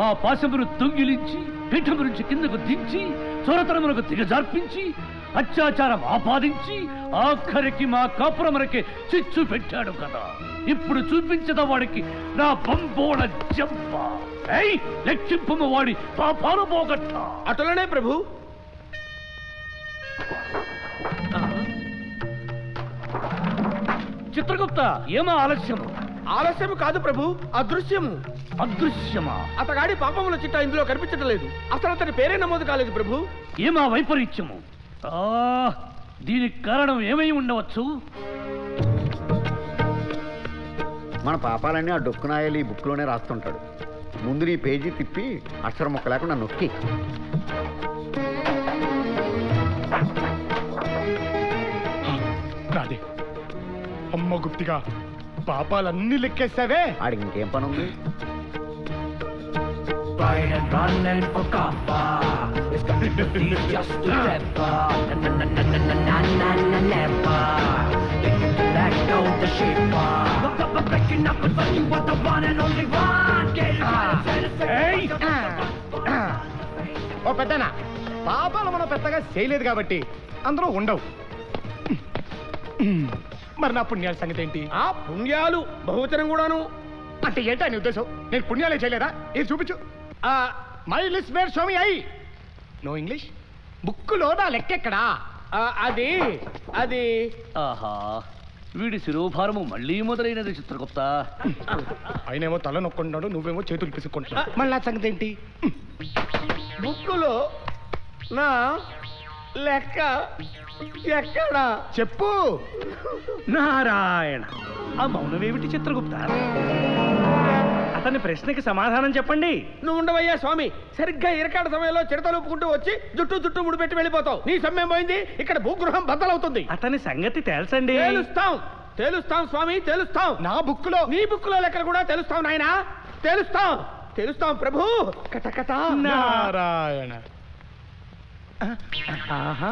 మా పాశమును దొంగిలించి పీఠం నుంచి కిందకు దించి చోరతనమునకు దిగజార్పించి అత్యాచారం ఆపాదించి ఆఖరికి మా కాపురమునకే చిచ్చు పెట్టాడు కదా. ఇప్పుడు చూపించదా వాడికి నా బంబోడ జంప. లెక్కింపు వాడి పాపాలు పోగొట్ట. అటులనే ప్రభు. చిత్రగుప్త, ఏమా ఆలస్యము? ఆలస్యము కాదు ప్రభు, అదృశ్యము. అదృశ్యమా? అతగాడి పాపముల చిట్టా ఇందులో కనిపించడం లేదు. అసలు అతని పేరే నమోదు కాలేదు ప్రభు. ఏమా వైపరీత్యము? దీనికి కారణం ఏమై ఉండవచ్చు? మన పాపాలన్నీ ఆ డొక్కునాయలు ఈ బుక్లోనే రాస్తుంటాడు. ముందు నీ పేజీ తిప్పి అక్షరం మొక్క లేకుండా నొక్కి. రాదే అమ్మ గుప్తిగా పాపాలన్నీ లెక్కేసావే. ఆడికి ఇంకేం పని ఉంది? ఓ పెద్దనా, పాపాలు మనం పెద్దగా చేయలేదు కాబట్టి అందరూ ఉండవు. మరి నా పుణ్యాల సంగతి ఏంటి? ఆ పుణ్యాలు బహువచనం కూడాను. అంటే ఏంటా నీ ఉద్దేశం? నేను పుణ్యాలే చేయలేదా? ఇది చూపించు. My list where show me I. No English? బుక్కులో నా లెక్కెక్కడా? అది అది ఆహా, వీడి శిరోభారము మళ్ళీ మొదలైనది చిత్రగుప్త. ఆయనేమో తల నొక్కుంటున్నాడు, నువ్వేమో చేతులు పిసుక్కుంటున్నావు. మళ్ళీ నా సంగతి ఏంటి? బుక్కులో నా లెక్క ఎక్కడా? చెప్పు. నారాయణ, ఆ మౌనమేమిటి చిత్రగుప్త? అతని ప్రశ్నకి సమాధానం చెప్పండి. నువ్వు ఉండవయ్యా స్వామి. సరిగ్గా ఇరకాడ సమయంలో చిడతలుపుకుంటూ వచ్చి జుట్టు ముడిపెట్టి వెళ్ళిపోతావు. నీ సమయం పోయింది. ఇక్కడ భూగృహం బద్దలవుతుంది. అతని సంగతి తెలుసండి. తెలుస్తాం స్వామి, తెలుస్తాం. నా బుక్కులో, నీ బుక్కులో లెక్కలు కూడా తెలుస్తాం నాయనా. తెలుస్తాం ప్రభు. కట నారాయణ. ఆహా,